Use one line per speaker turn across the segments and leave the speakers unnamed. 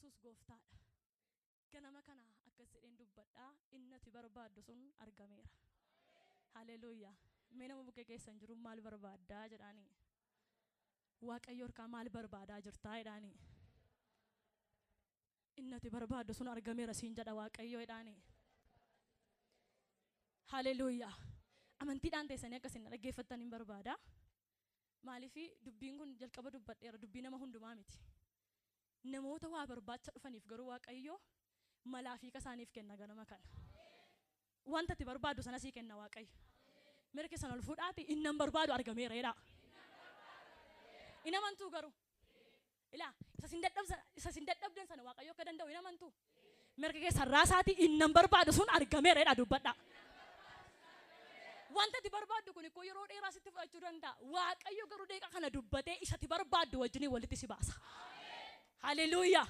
Yesus gooftaadha. Ganama kana akkas jedheen dubbadhaa innati barbaaddu sun argameera. Haleluuyaa. Mee nama bukkee keessan jiru maal barbaaddaa jedhaanii? Waaqayyo harkaa maal barbaadaa jirtaa jedhaanii? Innati barbaaddu sun argameera siin jedha Waaqayyo jedhaanii. Haleluuyaa. Amantiidhaan teessanii akkasiin dhaggeeffattan hin barbaada. Maaliifi dubbiin kun jalqaba dubbadheera, dubbii nama hundumaa miti. Namoota waa barbaacha dhufaniif garuu Waaqayyo malaa fi kasaaniif kenna ganama kana. Wanta ati barbaadu sana sii kenna Waaqayyo. Mirki sana ol fuudhaati innan barbaadu argameera jedha. Inamantuu garuu ilaa isa sin dadhabdan sana Waaqayyo akka danda'u inamantuu. Mirki keessa raasaati innan barbaadu sun argameera jedha dubbadha. Wanta ati barbaaddu kun ikkoo yeroo dheeraa sitti fudhachuu danda'a. Waaqayyo garuu deeqa kana dubbatee isa ati barbaaddu wajjin walitti si baasa. Haleluuyaa.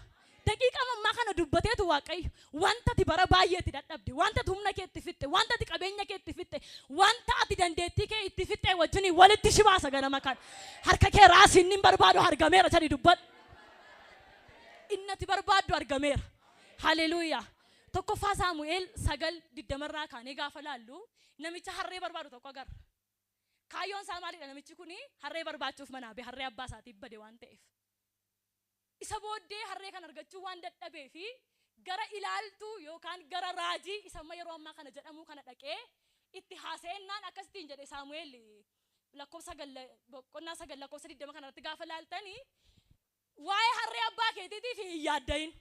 Daqiiqa mammaa kana dubbateetu Waaqayyo wanta ati bara baay'eetti dadhabde, wanta ati humna kee itti fixxe, wanta ati qabeenya kee itti fixxe, wanta ati dandeettii kee itti fixxe wajjin walitti si baasa ganama kana. Harka kee raasi inni barbaadu argameera jedhi dubbadhu. Inni ati barbaaddu argameera. Haleluuyaa. Tokkoffaa Saamu'eel 9:20 kaanee gaafa laallu namicha harree barbaadu tokko agarra. Kaayyoon isaa maalidha namichi kuni? Harree barbaachuuf manaa bee harree abbaa isaatiif bade waan ta'eef. Isa booddee harree kan argachuu waan dadhabee fi gara ilaaltuu yookaan gara raajii isa amma yeroo ammaa kana jedhamu kana dhaqee itti haasa'ennaan akkasitiin jedhe Saamu'eel lakkoofsa 9 kanarratti gaafa laaltanii waa'ee harree abbaa keetiitiif hin yaaddayin.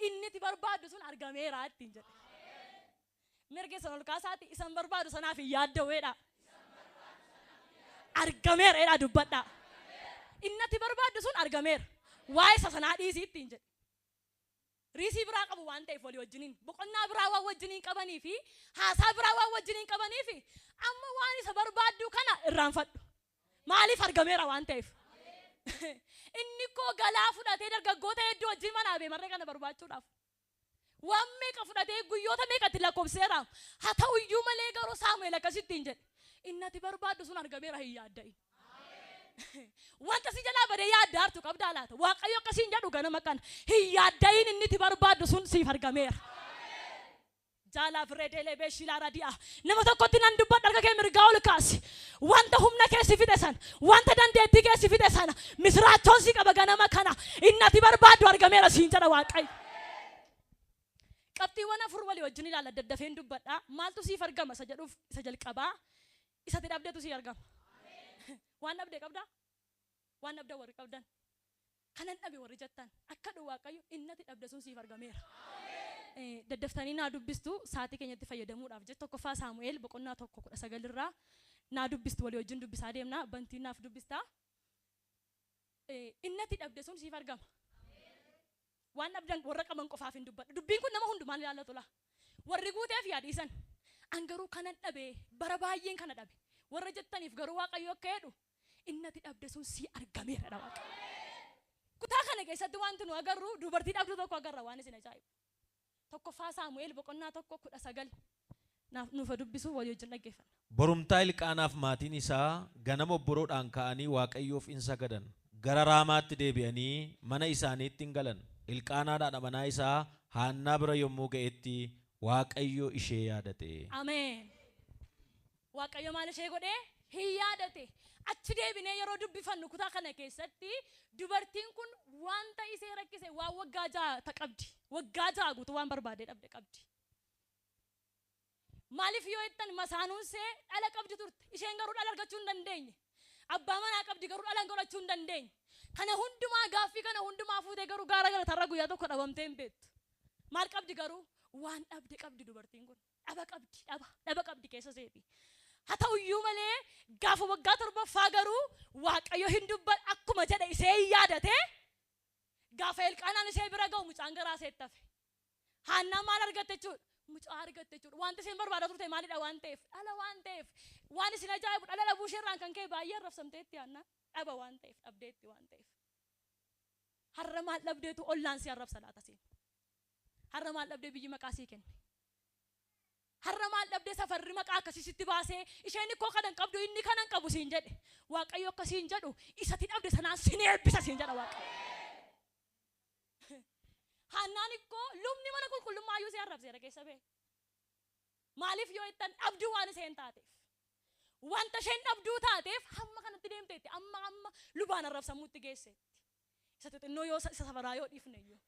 Inni itti barbaadu sun argameera ittiin jedhe. Mirga sana ol kaasaati isan barbaadu sanaaf hin yaadda'uudha. Argameera jedha dubbadha. Inni itti barbaadu sun argameera. Waa'ee isa sanaa dhiisii ittiin jedhe. Riisii biraa qabu waan ta'eef walii wajjiniin boqonnaa biraa waan wajjiniin qabanii fi haasaa biraa waan wajjiniin qabanii fi amma waan isa barbaaddu kana irraanfadhu. Maaliif argameera waan ta'eef? Inni koo galaa fudhatee dargaggoota hedduu wajjin manaa bee marree kana barbaachuudhaaf. Waan meeqa fudhatee guyyoota meeqatti lakkoofseera. Haa ta'u iyyuu malee garuu Saamu'eel akkasittiin jedhe. Inni ati barbaaddu sun argameera hin yaadda'in. Wanta si jalaa badee yaadda hartu qabdaa laata? Waaqayyo akkasiin jedhu ganama kana hin yaadda'in inni ati barbaaddu sun siif argameera. Jaalaa fireedeelee beeshilaa radi'a. Nama tokkotti nan dubbadha harka kee mirgaa ol kaasi. Wanta humna keessi fide sana, wanta dandeettii keessi fide sana, misraachoon si qaba ganama kana. Inni ati barbaaddu argameera siin jedha Waaqayyo. Qabxiiwwan afur walii wajjin ilaala daddafeen dubbadha. Maaltu siif argama isa jedhuuf isa jalqabaa isa ati dhabdeetu siif argama. Waan dhabdee qabdaa? Waan dhabda warri qabdan. Kanan dhabe warri jettan akka dhu Waaqayyo inni ati dhabde sun siif argameera. Daddaftanii naa dubbistu sa'aatii keenyatti fayyadamuudhaaf jecha tokkoffaa Saamu'eel boqonnaa 1:19 irraa naa dubbistu walii wajjin dubbisaa deemna. Bantii naaf dubbistaa. Inni ati dhabde sun siif argama. Waan dhabdan warra qaban qofaaf hin dubbadhu. Dubbiin kun nama hundumaan ilaallatu la. Warri guuteef yaadisan. An garuu kanan dhabe bara baay'een kana dhabe. Warra jettaniif garuu Waaqayyo akka jedhu inni ati dhabde sun si argameera dha Waaqayyo. Kutaa kana keessatti wanti nu agarru dubartii dhabdu tokko agarra waan isin ajaa'ibu. Tokkoffaa Saamu'eel boqonnaa 1:19 nuuf dubbisu walii wajjin dhaggeeffanna.
Borumtaa Ilqaanaaf maatiin isaa ganama obboroodhaan ka'anii Waaqayyoof in sagadan. Gara Raamaatti deebi'anii mana isaaniitti hin galan. Ilqaanaadhaan manaa isaa Haannaa bira yommuu ga'etti Waaqayyo ishee yaadate.
Ameen. Waaqayyo maal ishee godhee? Hin yaadate. Achi deebinee yeroo dubbifannu kutaa kana keessatti dubartiin kun wanta isee rakkise waan waggaa 6 qabdi. Waggaa 6 guutuu waan barbaade dhabde qabdi. Maaliif yoo jettan masaanuun see dhala qabdi turte. Isheen garuu dhala argachuu hin dandeenye. Abbaa manaa qabdi garuu dhala godhachuu hin dandeenye. Kana hundumaa gaaffii kana hundumaa fuutee garuu gaara galatarra guyyaa tokko dhabamtee hin beektu. Maal qabdi garuu? Waan dhabde qabdi dubartiin kun. Dhaba qabdi keessa seeti. Haa ta'u iyyuu malee gaafa waggaa 7ffaa garuu Waaqayyo hin dubbat akkuma jedhe ishee yaadate. Gaafa Ilqaanaan ishee bira ga'u mucaan garaa isheetti hafe. Haannaan maal argatte jechuudha? Mucaa argatte jechuudha. Wanti isheen barbaadaa turte maalidha waan ta'eef? Dhala waan ta'eef. Waan isin ajaa'ibu dhala dhabuu isheerraan kan ka'e baay'ee arrabsamteetti Haannaan. Dhaba waan ta'eef dhabdeetti waan ta'eef. Har'a maal dhabdeetu ollaan si arrabsa laata siin? Har'a maal dhabdee biyyi maqaa sii kenne? Har'a maal dhabdee safarri maqaa akkasitti baasee isheen ikkoo kanan qabdu inni kanan qabu siin jedhe. Waaqayyo akkasiin jedhu isatti dhabde sanaan sin eebbisa siin jedha Waaqayyo. Hannaan ikkoo lubni mana qulqullummaa iyyuu si arrabseera keessa bee. Maaliif yoo ittan abduu waan isheen taateef. Wanta isheen abduu taateef hamma kanatti deemteetti amma lubaan arrabsamuutti geesseetti. Isa xixinnoo yoo isa safaraa yoo dhiifne iyyuu.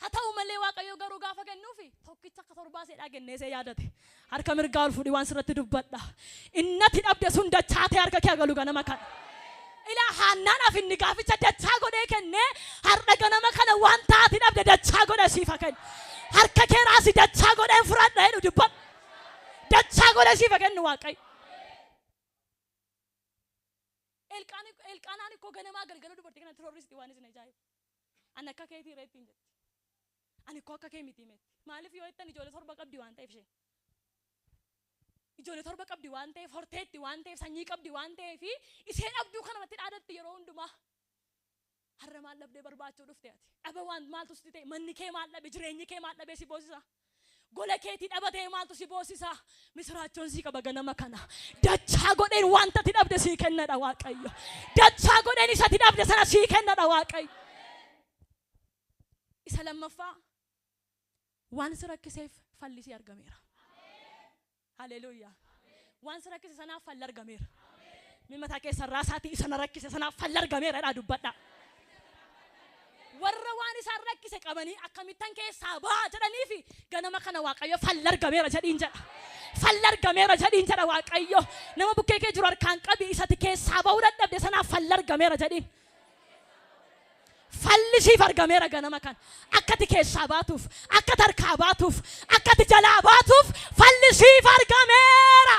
Haa ta'u malee waaqayyo garuu gaafa kennuufi tokkicha akka torbaa seedhaa kenneesee yaadate. Harka mirgaa ol fuudhi waan sirratti dubbadha. Innati dhabde sun dachaatee harka kee galu ganama kana. Ilaa Haannaan afinni gaaficha dachaa godhee kennee har'a ganama kana waan taati dhabde dachaa godhe siifa kennu. Harka kee raasi dachaa godhee fudhadha jedhu dubbadha. Dachaa godhe siifa kennu waaqayyo. Elqaanaan ikkoo ganamaa galgala dubartii kana terroristi waan isin ajaa'ibu. Ani akka keetii irra ittiin jetti. Ani ikkoo akka kee miti meetti. Maaliif yoo ittan ijoollee torba qabdi waan ta'eef isheen. Ijoollee torba qabdi waan ta'eef horteetti waan ta'eef sanyii qabdi waan ta'eef isheen abduu kanamatti dhaadatti yeroo hundumaa. Har'a maal dhabdee barbaachuu dhufte ati. Dhaba waan maaltu si ta'e manni kee maal dhabe jireenyi kee maal dhabe si boosisa. Gola keetii dhabatee maaltu si boosisa. Misiraachoon si qaba ganama kana. Dachaa godheen wanta ti dhabde si kennadha waaqayyo. Dachaa godheen isa ti dhabde sana si kennadha waaqayyo. Isa lammaffaa waan si rakkiseef fallisii argameera. Haleluuyaa. Waan si rakkise sanaaf falli argameera. Mimataa keessa raasaatii isa na rakkise sanaaf falli argameera dha dubbadha. Warra waan isaan rakkise qabanii akkamittan keessaa baa jedhaniifi ganama kana waaqayyo falli argameera jedhiin jedha. Falli argameera jedhiin jedha waaqayyo. Nama bukkee kee jiru harkaan qabi isati keessaa bahuu dadhabde sanaaf falli argameera jedhiin. Falli siif argameera ganama kana. Akkati keessaa baatuuf, akkati harkaa baatuuf, akkati jalaa baatuuf falli siif argameera.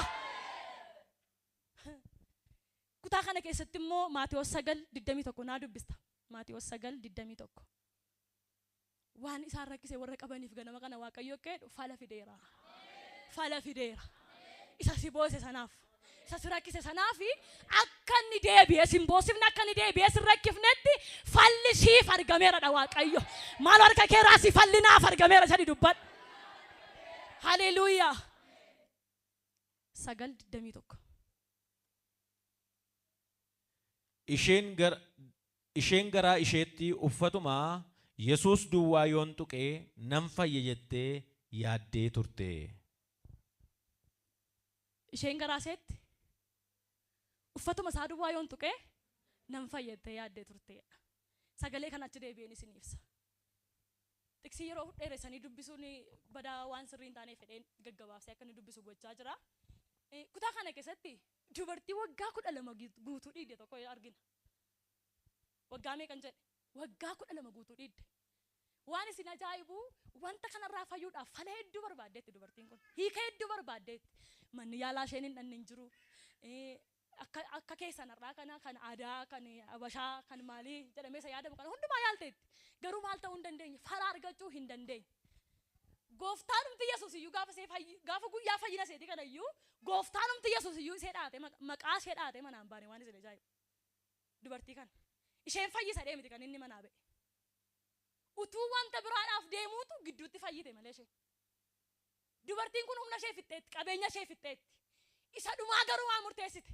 Kutaa kana keessatti immoo Maatewos 9:21 naa dubbista. Maatewos 9:21. Waan isaan rakkise warra qabaniif ganama kana waaqayyo kedhu fala fideera. Fala fideera. Isa si boose sanaaf. Isa si rakkise sanaaf akka inni deebi'ee simboosifne akka inni deebi'ee si rakkifnetti falli siif argameera dha waaqayyo. Maal harka kee raasi falli naaf argameera jedhi dubbadhu. Haleluuyaa. 9:21.
Isheen garaa isheetti uffatuma Yesuus duwwaa yoon tuqee nan fayye jettee yaaddee turte.
Isheen garaa isheetti uffatuma isaa duwwaa yoon tuqee nan fayye jettee yaaddee turte. Sagalee kana achi deebi'een isin ibsa. Tiksi yeroo dheeressanii dubbisuun badaa waan sirriin taanee fedheen gaggabaabsee akka inni dubbisu gochaa jira. Kutaa kana keessatti dubartii waggaa 12 guutuu dhiidde tokko argina. Waggaa meeqan jedhe? Waggaa 12 guutuu dhiidde. Waan isin ajaa'ibu wanta kanarraa fayyuudhaaf fala hedduu barbaaddeetti dubartiin kun. Hiika hedduu barbaaddeetti. Manni yaalaa isheen hin dhanne hin jiru. Akka keessanarraa kana kan aadaa kan abashaa kan maalii jedhamee isa yaadamu kana hundumaa yaalteetti. Garuu maal ta'uu hin dandeenye? Fala argachuu hin dandeenye. Gooftaan humti Yesuus iyyuu gaafa guyyaa fayyina seetii kana iyyuu gooftaan humti Yesuus iyyuu ishee dhaate maqaa ishee dhaate manaan baane waan isin ajaa'ibu. Dubartii kana. Isheen fayyisa deemti kan inni manaa ba'e. Utuu wanta biraadhaaf deemuutu gidduutti fayyite malee ishee. Dubartiin kun humna ishee fixxeetti, qabeenya ishee fixxeetti. Isa dhumaa garuu waa murteessite.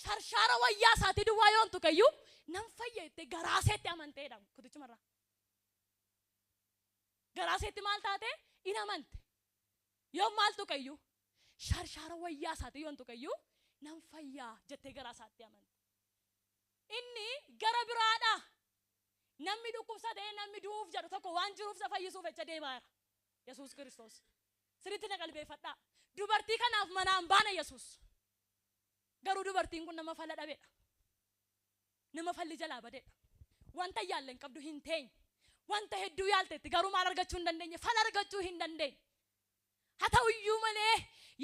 Sharshaara wayyaa isaatii duwwaa yoon tuqeyyuu nan fayyeette garaaseetti amanteedha kutichumarraa. Garaaseetti maal taate? In amante. Yoon maal tuqeyyuu sharshaara wayyaa isaatii yoon tuqeyyuu nan fayyaa jettee garaasaatti amante. Inni gara biraadha. Namni dhukkubsatee namni du'uuf jedhu tokko waan jiruuf isa fayyisuuf jecha deemaa jira. Yesuus Kiristoos. Sirriitti na qalbeeffadhaa. Dubartii kanaaf manaan baana Yesuus. Garuu dubartiin kun nama fala dhabeedha. Nama falli jalaa badeedha. Wanta yaalle hin qabdu hin teenye. Wanta hedduu yaalteetti garuu maal argachuu hin dandeenye? Fala argachuu hin dandeenye. Haa ta'u iyyuu malee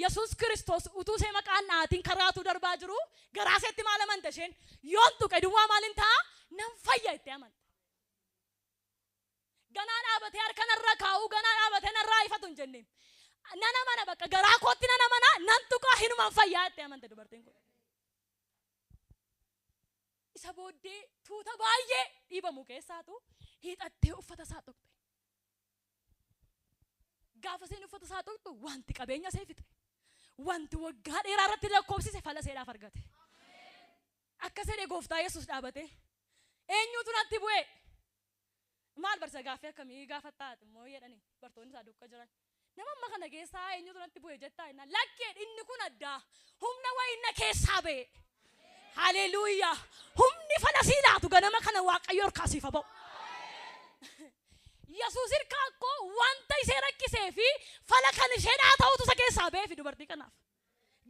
Yesuus Kiristoos utuu ishee maqaan dhaatiin karaatu darbaa jiru garaaseetti maal amante isheen? Yoon tuqe duwwaa maaliin ta'a? Nan fayya itti amante. Ganaa dhaabatee harka narra kaa'uu ganaa dhaabatee narraa ifatu hin jenneen. Nana mana bakka garaa kootti nana mana nan tuqaa hinumaan fayyaa itti amante dubartiin kun. Isa booddee tuuta baay'ee dhiibamu keessaatu hiixattee uffata isaa tuqxe. Gaafa isheen uffata isaa tuqxu wanti qabeenya ishee fixe. Wanti waggaa dheeraa irratti lakkoofsise fala isheedhaaf argate. Akka sedhe gooftaa Yesuus dhaabate eenyutu natti bu'e? Maal barsa gaaffii akkamii gaafattaati immoo jedhani bartoonni isaa dukka jiran. Nama amma kana keessaa eenyutu natti bu'e jettaa inna lakkee inni kun addaa humna wayinna keessaa ba'e. Haleluuyaa. Humni fala sii laatu ganama kana waaqayyo harkaasiif ba'u. Yesuus hirkaa koo wanta ishee rakkisee fi fala kan isheedhaa ta'utu isa keessaa ba'e fi dubartii kanaaf.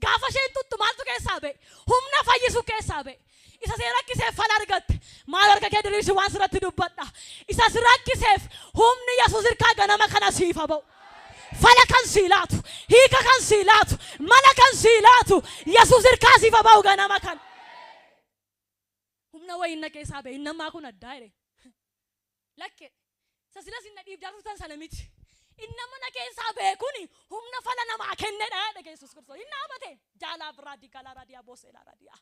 Gaafa isheen tuttu maaltu keessaa ba'e? Humna fayyisu keessaa ba'e. Isa see rakkiseef fala argatte. Maal harka kee diriirsi waan sirratti dubbadha. Isa si rakkiseef humni Yesuus hirkaa ganama kana siif ba'u. Fala kan sii laatu, hiika kan sii laatu, mala kan sii laatu, Yesuus hirkaa siif ba'u ganama kana. Humna wayinna keessaa ba'e innamaa kun addaa jedhe. Lakkee sasilas inna dhiif jaarsutan sana miti. Inna mana keessaa ba'e kuni humna fala namaa kennedha jedhe Yesuus Kiristoos. Inna amate jaalaaf raadikaala raadiyaa booseelaa raadiyaa.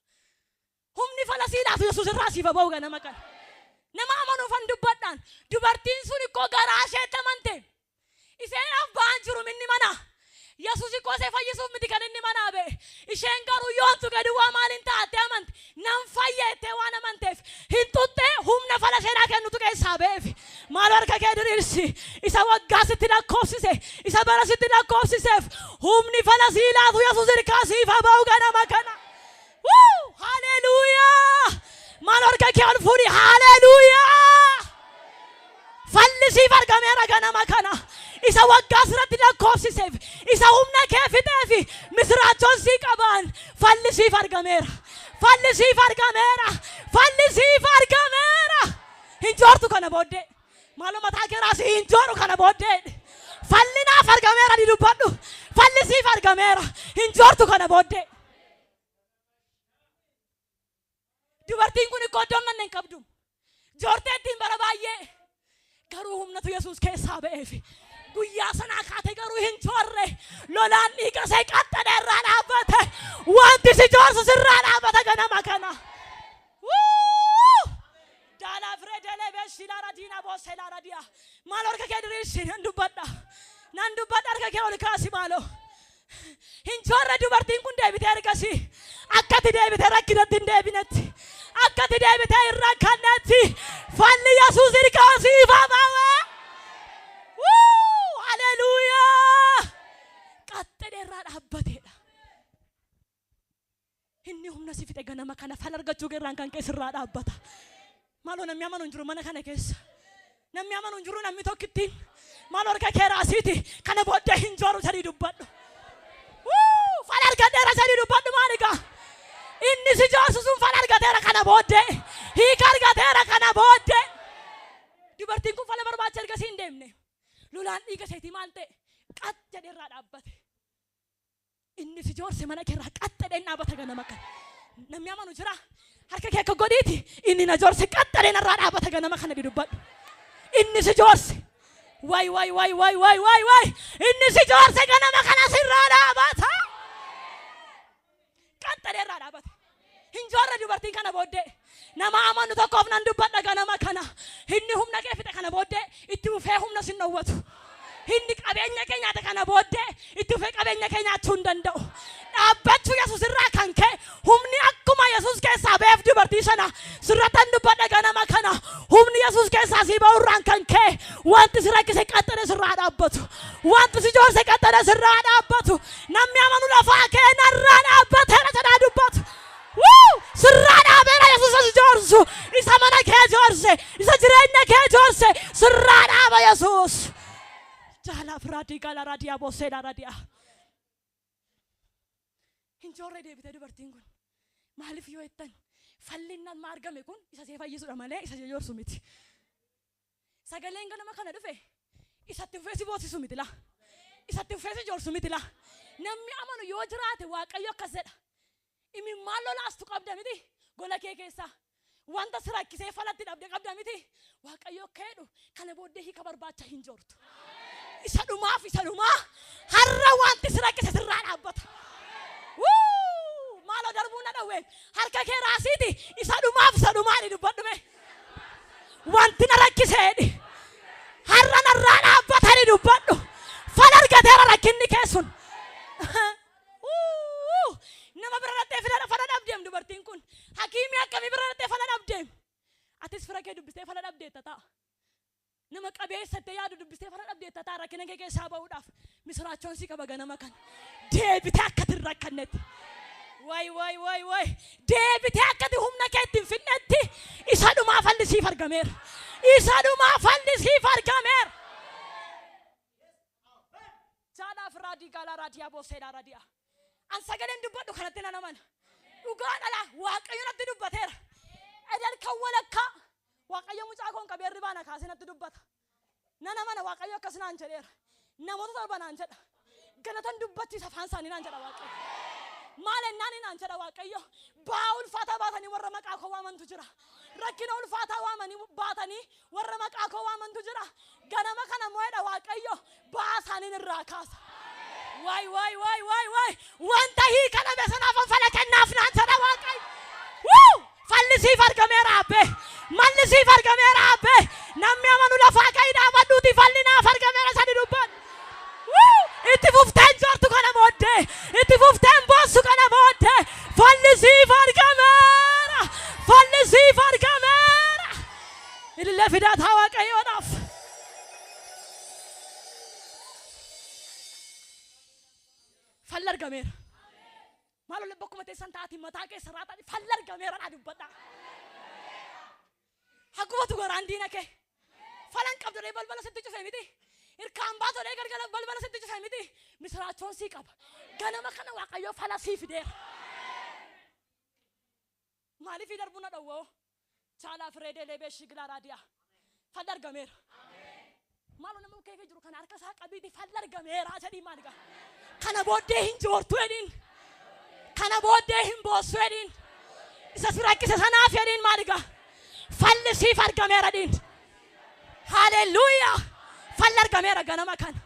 Humni fala sii laatu Yesuus irraa siif ba'u ganama kana. Nama amanuufan dubbadhaan dubartiin sun ikkoo garaa isheetti amante. Isheen abbaan jiru minni mana. Yesuus ikkoo ishee fayyisuuf miti kan inni manaa ba'e. Isheen garuu yoontu gadi waa maaliin taate amante. Nan fayyeettee waan amanteef hin tuttee humna fala isheenaa kennutu keessaa ba'eef. Maal harka kee diriirsi isa waggaa sitti lakkoofsise isa bara sitti lakkoofsiseef humni fala sii laatu Yesuus hirkaa siif ba'u ganama kana. Haleluuyaa. Maal harka kee ol fuudhi. Haleluuyaa. Falli siif argameera ganama kana. Isa waggaa sirratti lakkoofsiseef isa humna kee fixeef misiraachoon sii qabaan falli siif argameera. Falli siif argameera. Falli siif argameera. Hin joortu kana booddee. Maaloo mataa keeraas hin jooru kana booddee. Falli naaf argameera ni dubbadhu. Falli siif argameera. Hin joortu kana booddee. Dubartiin kun iddoo nan hin qabdu. Joortee ittiin bara baay'ee. Garuu humnatu Yesuus keessaa ba'eef. Guyyaa sanaa kaate garuu hin joorre. Lolaan dhiiga ishee qaxxadee irraa dhaabbate. Wanti si joorsu sirraa dhaabbata ganama kana. Daala fireedelee beeshilaa radiina booseelaa radiyaa. Maal harka kee diriirsi nan dubbadha. Nan dubbadha harka kee ol kaasi maaloo. Hin joorre dubartiin kun deebitee ergasii. Akkati deebitee rakkinatti hin deebinetti. Akkati deebitee hin rakkannetti. Falli Yesuus hirkaa siif ba'e. Haleluuyaa. Qaxxadee irraa dhaabbateedha. Inni humna si fixe ganama kana fal argachuu irraan kan keessirraa dhaabbata. Maaloo namni amanu hin jiru mana kana keessa. Namni amanu hin jiru namni tokkittiin. Maaloo harka kee raasiiti kana booddee hin jooru sadii dubbadhu. Fal argateera sadii dubbadhu maaligaa. Inni si joorsu sun fal argateera kana booddee. Hiika argateera kana booddee. Dubartiin kun fala barbaacha ergasii hin deemne. Lolaan dhiiga isheetii maal ta'e qaxxadee irraa dhaabbate. Inni si joorse mana keerraa qaxxadee dhaabbata ganama kana. Namni amanu jira harka kee akka godhiiti. Inni na joorse qaxxadee irraa dhaabbata ganama kana dubbadhu. Inni si joorse. Waay. Inni si joorse ganama kana sirraa dhaabbata. Qaxxadee irraa dhaabbata. Hin joorre dubartiin kana booddee. Nama amanu tokkoof nan dubbadha ganama kana. Inni humna kee fixe kana booddee itti ufee humna sin dhowwatu. Inni qabeenya kee nyaate kana booddee itti ufee qabeenya kee nyaachuu hin danda'u. Dhaabbachuu Yesuus irraa kan ka'e humni akkuma Yesuus keessaa ba'eef dubartii sana sirrattan dubbadha ganama kana. Humni Yesuus keessaa sii ba'u irraan kan ka'e wanti si rakkise qaxxadee sirraa dhaabbatu. Wanti si joorse qaxxadee sirraa dhaabbatu. Namni amanu lafaa kee narraa dhaabbateera jedhaa dubbatu. Sirraa dhaabeera Yesuus si joorsu. Isa mana kee joorse. Isa jireenya kee joorse. Sirraa dhaaba Yesuus. Jaalaaf raadiikaala raadiyaa booseedhaa raadiyaa. Hin joorre deebitee dubartiin kun. Maaliif yoo jettan fallinnan ma argame kun isa see fayyisuudha malee isa joorsu miti. Sagaleen ganama kana dhufe isatti ufee si boosisu miti laa. Isatti ufee si joorsu miti laa. Namni amanu yoo jiraate waaqayyo akkas jedha. Imi maal lolaastu qabda miti gola kee keessa. Wanta si rakkisee falatti dhabde qabda miti. Waaqayyo keedhu kana booddee hiika barbaacha hin joortu. Isa dhumaa har'a wanti si rakkise sirraa dhaabbata. Maaloo darbuu na dhawween harka kee raasiiti isa dhumaa dubbadhume. Wanti na rakkiseedhi har'a narraa dhaabbatani dubbadhu. Fal argateera rakkinni keessun. Nama bira dhattee fala dhabdeem dubartiin kun. Hakiimii akkamii bira dhattee fala dhabdeem. Atis fira kee dubbistee fala dhabdeetta ta'a. nama qabeessatti yaadu dubbistee fara dhabdee tataa rakkina kee keessaa ba'uudhaaf misiraachoon si qaba ganama kan deebitee akkati hin rakkannetti. Way deebitee akkati humna kee ittiin finnetti isa dhumaa fallisiif argameera. Isa dhumaa fallisiif argameera. Jaalaaf raadii gaalaa raadiyaa booseedhaa raadiyaa. An sagaleen dubbadhu kanatti nan amana. Dhugaan ala waaqayyo natti dubbateera. Edel kan walakkaa waaqayyo mucaa koon qabee ribaana kaasee natti dubbata. Nan amana waaqayyo akkas naan jedheera. Namoota torba naan jedha. Galatan dubbachiisa afaan isaanii naan jedha waaqayyo. Maal ennaan naan jedha waaqayyo. Baa ulfaataa baatanii warra maqaa koo waamantu jira. Rakkina ulfaataa waamanii baatanii warra maqaa koo waamantu jira. Ganama kana mo'edha waaqayyo. Baa isaaniin irraa kaasa. Way wanta hii kana besanaaf fala kennaaf naan jedha waaqayyo. Fallisiif argameera abbe. Mallisiif argameera abbe. Namni amanu lafaa ka'ii dhaabadhuuti falli naaf argameera sadi dubbadhu. Itti fufteen joortu kana booddee. Itti fufteen boossu kana booddee. Fallisiif argameera. Fallisiif argameera. Ilillee fidataa waaqayyoodhaaf. Falli argameera. Maal olle bakkuma teessan taati mataa keessa raataati falli argameera dha dubbadha. Hakubatu garaan diina kee. Falan qabdee balbala sitti cufee miti. Irkaan baatodee gargara balbala sitti cufee miti. Misiraachoon sii qaba. Ganama kana waaqayyo fala sii fideera. Maaliif darbuu na dhowwoo? Jaalaaf reedee leebee shigilaa raadiyaa. Falli argameera. Maal nama kee jiru kana harka isaa qabiiti falli argameera jedhii maal gaa? Kana booddee hin joortu edin. Kana booddee hin boossu edin. Isa sirakkisa sanaaf edin maal gaa? Fallisiif argameera edin. Hallelujah. Falli argameera ganama kana.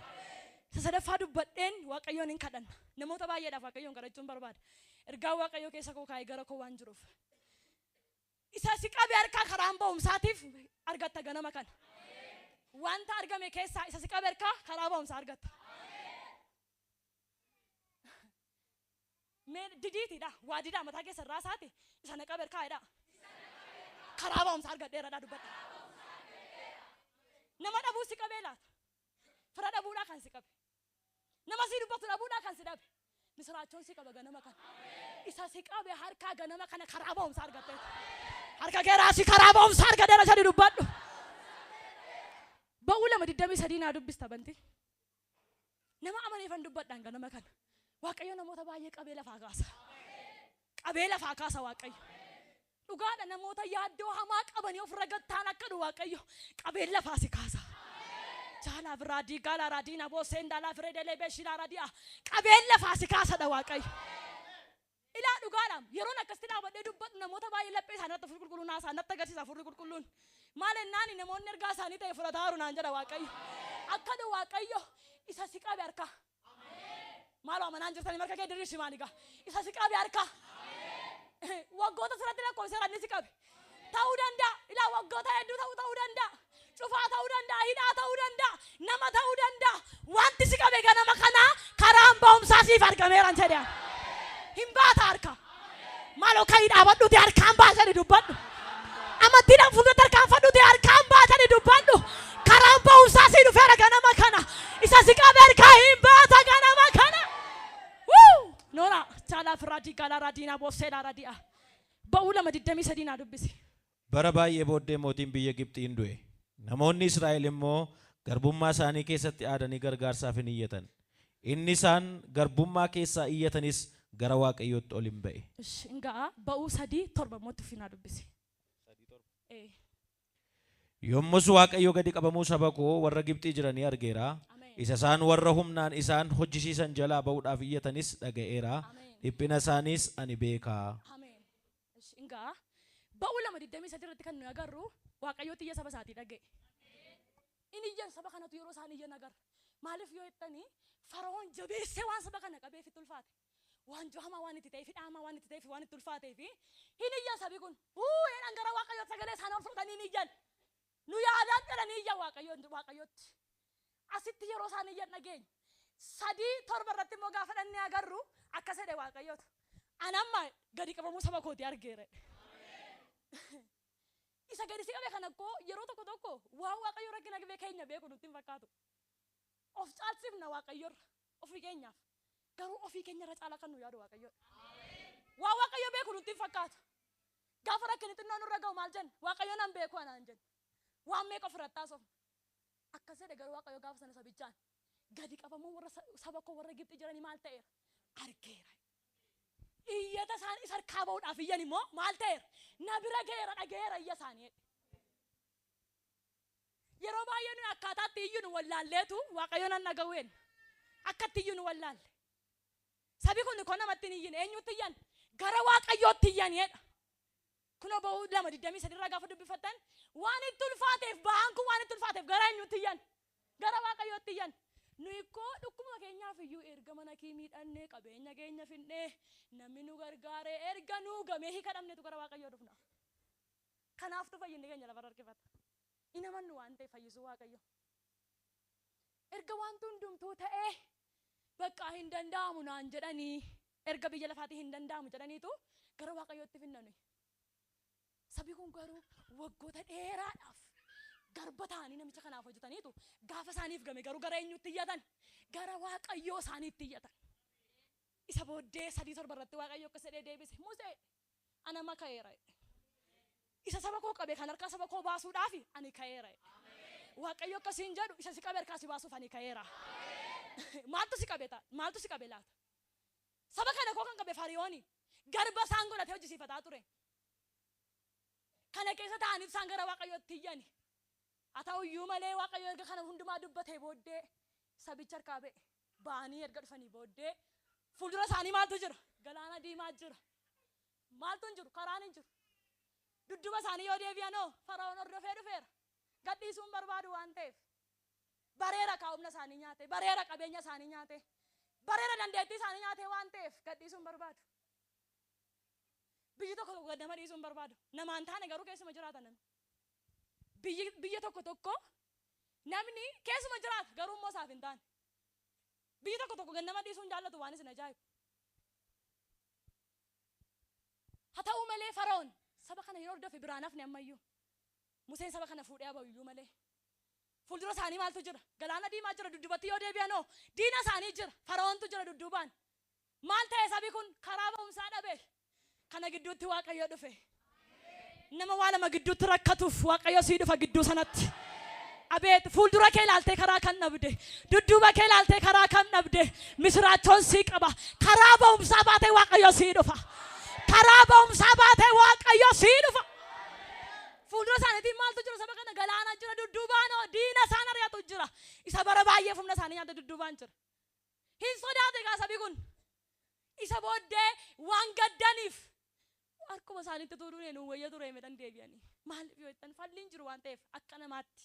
Sadaffaa dubbadheen waaqayyoon hin kadhanna. Namoota baay'eedhaaf waaqayyoon kadhachuun barbaada. Ergaa waaqayyoo keessa koo kaa'ee gara koo waan jiruuf. Isa si qabee harkaa karaan ba'umsaatiif argatta ganama kana. Wanta argame keessaa isa si qabee harkaa karaa ba'umsaa argatta. Didiitiidha. Waa didaa mataa keessa irraa isaati. Isa na qabee harkaa edha. Karaa ba'umsaa argadheeradha dubbadha. Nama dhabuu si qabee laata. Fira dhabuudhaa kan si qabe. Nama si dubbatu dhabuudhaa kan si dhabe. Misiraachoon si qaba ganama kana. Isa si qabe harkaa ganama kana karaa ba'umsaa argadheera. Harka keeraa si karaa ba'umsaa argadheera sadi dubbadhu. Ba'uu lama 23 naa dubbista banti. Nama amaneefan dubbadhaan ganama kana. Waaqayyo namoota baay'ee qabee lafaa kaasa. Qabee lafaa kaasa waaqayyo. Dhugaadha namoota yaaddoo hamaa qabanii ofirra gattaan akka dhu waaqayyo qabee lafaa si kaasa. Jaalaaf raadii gaalaa raadii na booseen daalaaf reedelee beeshilaa raadiyaa qabee lafaa si kaasadha waaqayyo. Ilaa dhugaadha yeroon akkasitti dhaabadhee dubbadhu namoota baay'ee laphee isaanii irratti furri qulqulluun haasa'an natti agarsiisa furri qulqulluun. Maal ennaan namoonni ergaa isaanii ta'e fudhataa jiru naan jedha waaqayyo. Akka dhu waaqayyo isa si qabe harka. Maaloo amanaan jirtanii marka kee diriirsi maaligaa. Isa si qabe harka. Waggoota sirratti lakkoofseera inni si qabe. Ta'uu danda'a. Ilaa waggoota hedduu ta'uu danda'a. Cufaa ta'uu danda'a. Hidhaa ta'uu danda'a. Nama ta'uu danda'a. Wanti si qabe ganama kanaa karaan ba'umsaa siif argameeran jedhan. Hin baata harka. Maaloo ka'ii dhaabadhuuti harkaan baasanii dubbadhu. Amantiidhaan fuuldura tarkaanfadhuuti harkaan baasanii dubbadhu. Karaan ba'umsaa si dhufeera ganama kana. Isa si qabe harkaa hin baata ganama kana. Noora jaalaaf raadii gaalaa raadii na boosseedhaa raadiyaa. Ba'uu lama 23 naa dubbisi.
Bara baay'ee booddee mootiin biyya Gibxiin du'e. Namoonni Israa'el immoo garbummaa isaanii keessatti aadanii gargaarsaaf hin iyyatan. Inni isaan garbummaa keessaa iyyatanis gara waaqayyootti ol hin ba'e.
Ingaa ba'uu 3:7 mootti finaa dubbisi.
Yommus waaqayyo gadi qabamuu saba koo warra Gibxii jiranii argeera. Isa isaan warra humnaan isaan hojjisiisan jalaa ba'uudhaaf iyyatanis dhaga'eera. Dhiphina isaaniis ani beekaa.
Ingaa ba'uu lama 23 irratti kan nuyi agarru waaqayyo xiyya saba isaatii dhaga'e. Inni iyyan saba kanatu yeroo isaan iyyan agarra. Maaliif yoo jettanii Fara'oon jabeessee waan saba kana qabeef itti ulfaate. Waan hamaa waan itti ta'eef dhaamaa waan itti ta'eef waan itti ulfaatee fi hin iyyan sabi kun jedhan gara waaqayyoo sagalee isaanii ol fudhatanii hin iyyan. Nu yaadaan jedhanii iyyan waaqayyootti. Asitti yeroo isaan iyyan dhageenya. 3:7 irratti immoo gaafa dhannee agarru akkas jedhe waaqayyootu. Anamma gadi qabamuu saba kooti argeera. isa gadi si qabe kana koo yeroo tokko waan waaqayyo rakkina gibee keenya beeku nutti hin fakkaatu. Of caalsifna waaqayyorra ofii keenyaaf garuu ofii keenya irra caala kan nu yaadu waaqayyoodha. Waan waaqayyo beeku nutti hin fakkaatu. Gaafa rakkinni xinnoo nurra ga'u maal jenna? Waaqayyo nan beeku anaan jenna. Waan meeqa ofirratti haasofna. Akkas jedhe garuu waaqayyo gaafa sana sabichaan gadi qabamuun warra saba koo warra Gibxi jiranii maal ta'eera? Argeera. Iyyata isaan isa harkaa ba'uudhaaf iyyan immoo maal ta'eera? Na bira ga'eera dhageera iyya isaanii. Yeroo baay'ee nuyi akkaataatti iyyuu nu wallaalleetu waaqayyo nan dhaga'uun akkatti iyyuu nu wallaalle. Sabi kun koo namatti hin iyyin eenyutti iyyan? Gara waaqayyootti iyyanidha. Kunoo ba'uu 2:23 irraa gaafa dubbifattan waan itti ulfaateef ba'aan kun waan itti ulfaateef gara eenyutti iyyan? Gara waaqayyootti iyyan. Nuyi koo dhukkuma keenyaaf iyyuu erga mana kee miidhannee qabeenya keenya finnee namni nu gargaaree erga nu gamee hiika dhabneetu gara waaqayyoo dhufna. Kanaaftu fayyinni keenya lafa harkifata. Ina mannu waan ta'e fayyisuu waaqayyo. Erga wanti hundumtuu ta'ee bakka hin danda'amu naan jedhanii erga biyya lafaatii hin danda'amu jedhaniitu gara waaqayyootti finna nuyi. Sabi kun garuu waggoota dheeraadhaaf garba ta'anii namicha kanaaf hojjetaniitu gaafa isaaniif game garuu gara eenyutti iyyatan? Gara waaqayyoo isaaniitti iyyatan. Isa booddee 3-7 irratti waaqayyo akkas jedhee deebise. Musee ana maka'eera. Isa saba koo qabe kan harkaa saba koo baasuudhaaf ani ka'eera. Waaqayyo akkasiin jedhu isa si qabe harkaa si baasuuf ani ka'eera. Maaltu si qabe ta'a? Maaltu si qabe laata? Saba kana koo kan qabe Fariyooni garba isaan godhatee hojjisiifataa ture. Kana keessa ta'anii isaan gara waaqayyootti iyyani. Haa ta'uyyuu malee waaqayyo erga kana hundumaa dubbatee booddee sabicha harkaa ba'e ba'anii erga dhufanii booddee fuuldura isaanii maaltu jira? Galaana diimaa jira. Maaltu hin jiru? Karaan hin jiru. Dudduba isaanii yoo deebi'anoo Fara'oon hordofee dhufeera. Gadhiisuun barbaadu waan ta'eef bareera kaa'umna isaanii nyaate, bareera qabeenya isaanii nyaate, bareera dandeettii isaanii nyaate waan ta'eef gadhiisuun barbaadu. Biyyi tokko gaddama dhiisuun barbaadu. Namaan taane garuu keessuma jiraata namni. Biyya tokko namni keessuma jiraata garuu immoo isaaf hin taane. Biyyi tokko gaddama dhiisuun jaallatu waan isin ajaa'ibu. Haa ta'u malee Fara'oon saba kana hin hordofe biraan hafne ammayyuu. Museen saba kana fuudhee abayyuu malee. Fuuldura isaanii maaltu jira? Galaana diimaa jira. Duddubatti yoo deebi'anoo diina isaanii jira. Fara'oontu jira duddubaan. Maal ta'e sabi kun karaa ba'umsaa dhabe. Kana gidduutti waaqayyo dhufe. Nama waa lama gidduutti rakkatuuf waaqayyo sii dhufa gidduu sanatti. Abeet fuuldura kee ilaaltee karaa kan dhabde, dudduuba kee ilaaltee karaa kan dhabde, misiraachoon sii qaba. Karaa ba'umsaa baatee waaqayyo sii dhufa. Karaa ba'umsaa baatee waaqayyo sii dhufa. Fuuldura isaaniitiin maaltu jira? Saba kana galaana jira, dudduubaan diina isaan ari'atu jira. Isa bara baay'ee humna isaanii nyaata dudduubaan jira. Hin sodaate gaa sabi kun. Isa booddee waan gaddaniif harkuma isaaniitti tuuduu nu wayya ture midhaan deebi'anii. Maaliif yoo ittiin falliin jiru waan ta'eef akka namaatti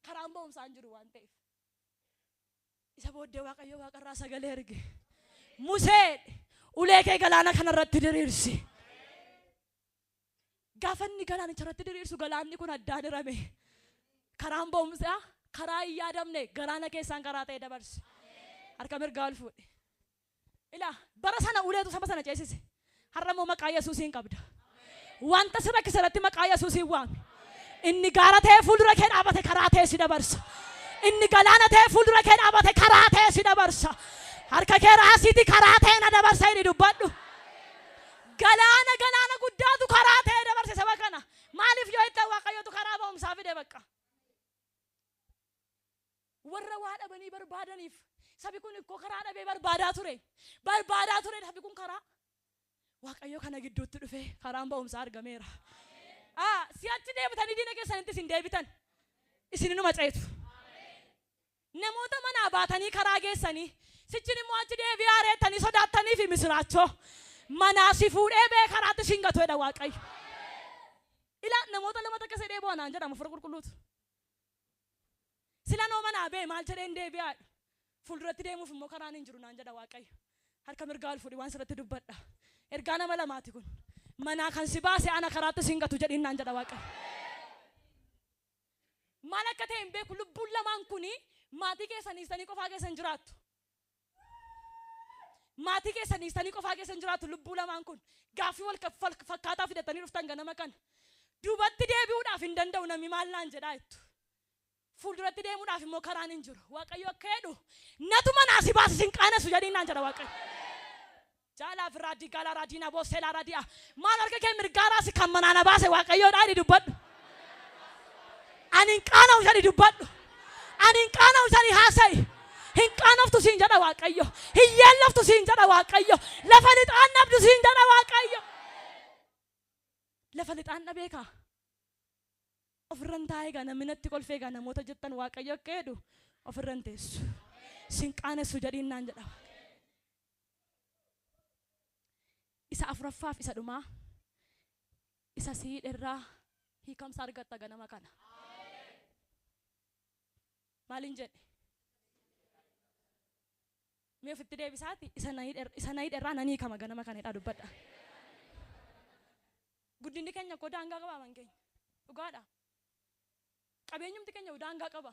karaan ba'umsaan jiru waan ta'eef. Isa booddee waaqayyo waaqarraa sagalee erge. Musee ulee kee galaana kanarratti diriirsi. Gaafa inni galaanicha irratti diriirsu galaanni kun addaan hirame. Karaan ba'umsaa karaa hin yaadamne galaana keessaan karaa ta'e dabarse. Harka mirgaa ol fuudhe. Ilaa bara sana uleetu saba sana ceesise. Har'a moo maqaa Yesuusiin qabda. Wanta si rakkise irratti maqaa Yesuusiin waami. Inni gaara ta'ee fuuldura kee dhaabate karaa ta'e si dabarsa. Inni galaana ta'ee fuuldura kee dhaabate karaa ta'e si dabarsa. Harka kee raasiitii karaa ta'e na dabarsa inni dubbadhu. Galaana guddaatu karaa ta'e dabarse saba kana. Maaliif yoo itti waaqayyotu karaa ba'umsaa fide bakka. Warra waa dhabanii barbaadaniif sabi kun ikkoo karaa dhabee barbaadaa ture. Barbaadaa ture sabi kun karaa. Waaqayyo kana gidduutti dhufe karaan ba'umsaa argameera. Si'achi deebitanii diina keessanitti isin deebitan. Isin inuma ceetu. Namoota manaa baatanii karaa geessanii sichin immoo achi deebi'aa reettanii sodaattanii fi misiraachoo. Manaa si fuudhee bee karaatti isin gatuudha waaqayyo. Ilaa namoota lama takka sedhee boonaan jedhamu fura qulqulluutu. Sila noo manaa bee maal jedheen deebi'aa. Fuulduratti deemuuf immoo karaan hin jiru naan jedha waaqayyo. Harka mirgaa ol fuudhi waan sirratti dubbadha. Ergaa nama lamaati kun. Manaa kan si baase ana karaatti isin gatu jedhiin naan jedha waaqayyo. Maal akka ta'e hin beeku lubbuun lamaan kuni maatii keessanii qofaa keessan jiraattu. Maatii keessanii qofaa keessan jiraattu lubbuu lamaan kun. Gaaffii wal fakkaataa fidatanii dhuftan ganama kana. Duubatti deebi'uudhaaf hin danda'u namni maal naan jedhaa jettu. Fuulduratti deemuudhaaf immoo karaan hin jiru. Waaqayyo akka jedhu natuma naasi baasi sin qaanessu jedhiin naan jedha Waaqayyo. Jaalaaf raadii gaalaa raadii na boosseelaa raadiyaa. Maal harka kee mirgaaraasi kan manaana baase Waaqayyoodhaa jedhi dubbadhu. Ani hin qaana'u jedhi dubbadhu. Ani hin qaana'u jedhi haasa'i. Hin qaanoftu siin jedha Waaqayyo. Hin yeelloftu siin jedha Waaqayyo. Lafa lixaan dhabdu siin jedha Waaqayyo. Lafa lixaan dhabee kaa. Ofirran taa'ee gaa namni natti kolfee gaa namoota jettan Waaqayyo akka jedhu ofirran teessu. Sin qaanessu jedhiin naan jedha. Isa afuraffaaf isa dhumaa. Isa siidherraa hiikamsa argatta ganama kana. Maaliin jedhe? Mee ofitti deebisaati isa nayidherraa nanii kama ganama kanadha dubbadha. Guddinni keenya koo daangaa qaba man keenya. Dhugaadha. Qabeenyumti keenya daangaa qaba.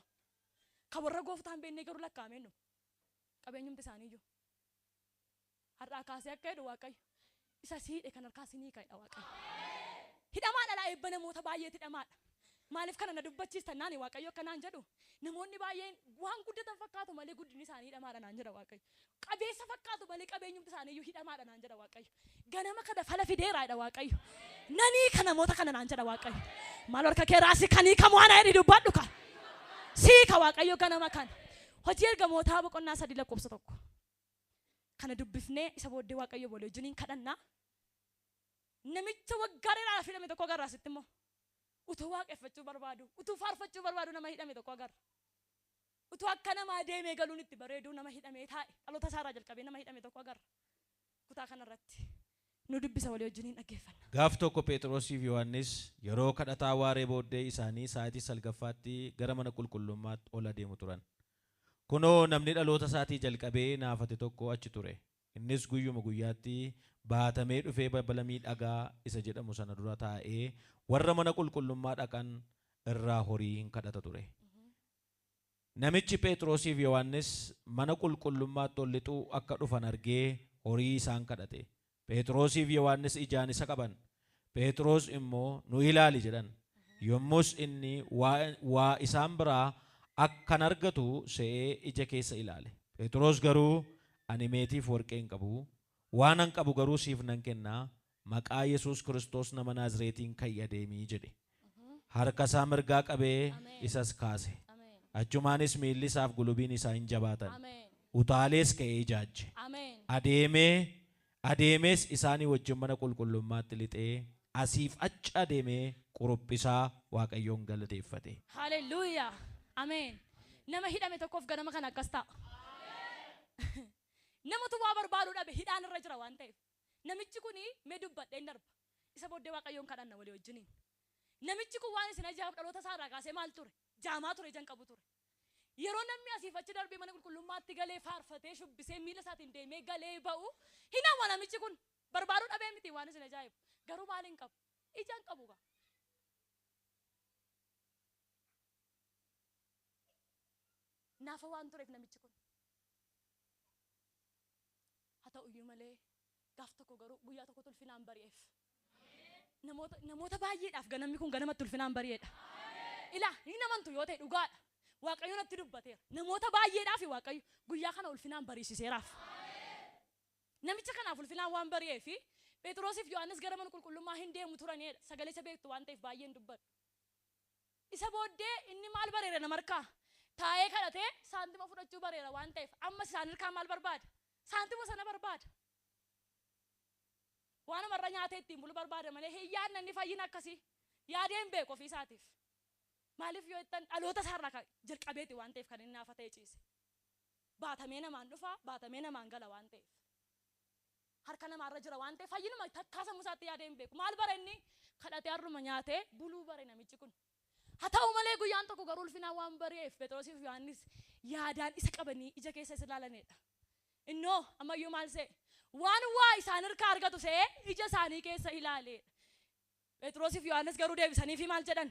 Ka warra gooftaan beennee garuu lakkaa'ameen nu. Qabeenyumti isaanii iyyuu. Har'aa kaasee akka jedhu Waaqayyo. Isa siidhe kan harkaa sinii ka'edha Waaqayyo. Hidhamaadha laa eebba namoota baay'eeti hidhamaadha. Maaliif kana na dubbachiistan naani Waaqayyo akka naan jedhu namoonni baay'een waan guddatan fakkaatu malee guddinni isaanii hidhamaadha naan jedha Waaqayyo. Qabeessa fakkaatu malee qabeenyumti isaanii iyyuu hidhamaadha naan jedha Waaqayyo. Ganama kana fala fideeraadha Waaqayyo. Nanii kana namoota kana naan jedha Waaqayyo. Maal harka kee raasi kanii kamu ana jedhi dubbadhu kan. Siika Waaqayyo ganama kana. Hojii ergamootaa boqonnaa 3:1. Kana dubbifnee isa booddee Waaqayyo boole wajjiniin kadhannaa. Namicha waggaadhaadhaaf hidhame tokko agarra asitti immoo. Utuu waaqeffachuu barbaadu, utuu faarfachuu barbaadu nama hidhame tokko agarra. Utuu akka namaa deemee galuun itti bareedu nama hidhamee taa'e dhaloota isaarraa jalqabee nama hidhame tokko agarra. Kutaa kanarratti nu dubbisa walii wajjiniin dhaggeeffanna.
Gaaf tokko Phexrosiif Yohaannis yeroo kadhataa waaree booddee isaanii sa'aatii 9ffaatti gara mana qulqullummaatti ol adeemu turan. Kunoo namni dhaloota isaatii jalqabee naafate tokko achi ture. Innis guyyuma guyyaatti baatamee dhufee balbala miidhagaa isa jedhamu sana dura taa'ee warra mana qulqullummaa dhaqan irraa horii hin kadhata ture. Namichi Phexrosiif Yohaannis mana qulqullummaatti ol lixuu akka dhufan argee horii isaan kadhate. Phexrosiif Yohaannis ijaan isa qaban. Phexros immoo nu ilaali jedhan. Yommus inni waa isaan biraa akkan argatu se'ee ija keessa ilaale. Phexros garuu ani meetiif warqee hin qabu. Waan an qabu garuu siif nan kennaa. Maqaa Yesuus Kiristoos nama Naazreetiin ka'ii adeemii jedhe. Harka isaa mirgaa qabee isas kaase. Achumaanis miilli isaaf gulubiin isaa hin jabaatan. Utaalees ka'ee ijaajje. Adeemees isaanii wajjin mana qulqullummaatti lixee asiif achi adeemee qurophisaa Waaqayyoon galateeffate.
Haleluuyaa. Ameen. Nama hidhame tokkoof ganama kana akkas ta'a. Namatu waa barbaadu dhabe hidhaan irra jira waan ta'eef. Namichi kuni mee dubbadheen darba. Isa booddee Waaqayyoon kadhanna walii wajjiniin. Namichi kun waan isin ajaa'ibu dhaloota isaarraa kaasee maal ture? Jaamaa ture, jan qabu ture. Yeroo namni asiif achi darbee mana qulqullummaatti galee faarfatee shubbisee miila isaatiin deemee galee ba'u hin hawwa namichi kun barbaadu dhabee miti waan isin ajaa'ibu. Garuu maal hin qabu? Ijaan qabu gaa. Naafa waan tureef namichi kun. Haa ta'u iyyuu malee gaaf tokko garuu guyyaa tokko tulfinaan bari'eef. Namoota baay'eedhaaf ganamni kun ganamatti tulfinaan bari'eedha. Ilaa hin amantu yoo ta'e dhugaadha. Waaqayyo natti dubbateera. Namoota baay'eedhaaf Waaqayyo guyyaa kana ulfinaan bariisiseeraaf. Namicha kanaaf ulfinaan waan bari'eef Phexrosiif Yohaannis gara mana qulqullummaa hin deemu turanidha. Sagalee isa beektu waan ta'eef baay'een dubbadhu. Isa booddee inni maal bareera nama harkaa? Taa'ee kadhatee saantima fudhachuu bareera waan ta'eef ammas isaan harkaa maal barbaada? Saantima sana barbaada. Waan amarra nyaatee ittiin bulu barbaada malee hiyyaan namni fayyina akkasii yaadeen beeku ofii isaatiif. Maaliif yoo ittan dhaloota isaarraa jalqabeeti waan ta'eef kan inni naafatee ciise. Baatamee namaan dhufa, baatamee namaan gala waan ta'eef. Harka namaarra jira waan ta'eef fayyinuma takkaa sammuu isaatti yaadeen beeku. Maal bara inni kadhatee harruma nyaatee buluu bare namichi kun. Haa ta'u malee guyyaan tokko garuu ulfinaan waan bareef Phexrosiif Yohaannis yaadaan isa qabanii ija keessa isa ilaalanidha. Innoo ammayyuu maal se'e? Waan waa isaan harkaa argatu se'ee ija isaanii keessa ilaalee. Phexrosiif Yohaannis garuu deebisanii fi maal jedhan?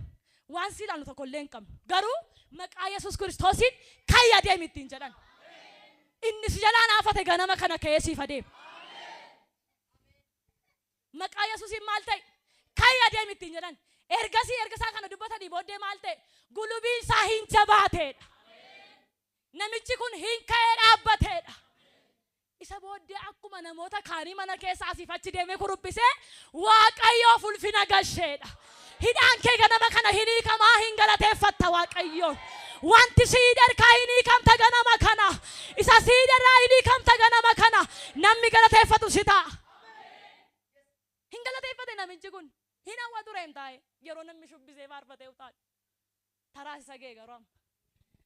Waan si ilaalu tokko illee hin qabnu. Garuu maqaa Yesuus Kiristoosiin ka'ii adeemi ittiin jedhan. Inni si jalaa naafate ganama kana ka'ee siif adeema. Maqaa Yesuusiin maal ta'e? Ka'ii adeemi ittiin jedhan. ergasaa kana dubbatanii booddee maal ta'e? Gulubiin isaa hin jabaateedha. Namichi kun hin ka'ee dhaabbateedha. Isa booddee akkuma namoota kaanii mana keessa asiif achi deemee kurubbisee Waaqayyoof ulfina galcheedha. Hidhaan kee ganama kana hin hiikamaa, hin galateeffatta Waaqayyoon. Wanti sii darkaa hin hiikamta ganama kana. Isa sii darraa hin hiikamta ganama kana. Namni galateeffatu si ta'a. Hin galateeffate namichi kun. Hin hawwa tureem taa'e yeroo namni shubbisee faarfatee utaadha. Taraa isa ga'e garuu amma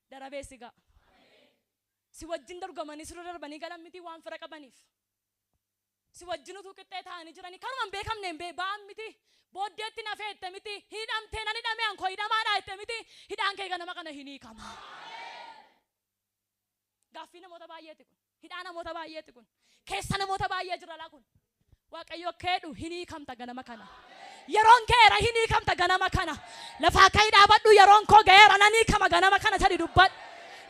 darabeessi ga'a. Si wajjin dorgomanii sirra darbanii galan miti waan fira qabaniif. Si wajjin utuu qixxee ta'anii jiranii kanuma hin beekamne hin ba'an miti. Booddeetti na feette miti. Hidhamtee nan hidhame ankoo hidhamaadha jette miti. Hidhaan kee ganama kana hin hiikama. Gaaffii namoota baay'eeti kun. Hidhaa namoota baay'eeti kun. Keessa namoota baay'ee jira laa kun. Waaqayyo keedhu hin hiikamta ganama kana. Yeroon keera hin hiikamta ganama kana. Lafaa ka'ii dhaabadhu yeroon koo ga'eera nan hiikama ganama kana jedhi dubbadhu.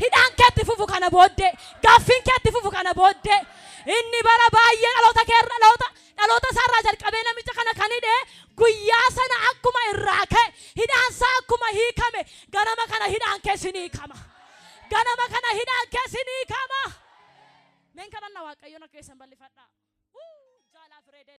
Hidhaan keetti fufu kana booddee, gaaffiin keetti fufu kana booddee, inni bara baay'ee dhaloota keerra dhaloota isaarraa jalqabee namicha kana kan hidhee guyyaa sana akkuma irraa ka'e hidhaan isaa akkuma hiikame ganama kana hidhaan keessa ni hiikama. Ganama kana hidhaan keessa ni hiikama. Meen kadhanna Waaqayyoon akka keessan bal'ifadhaa.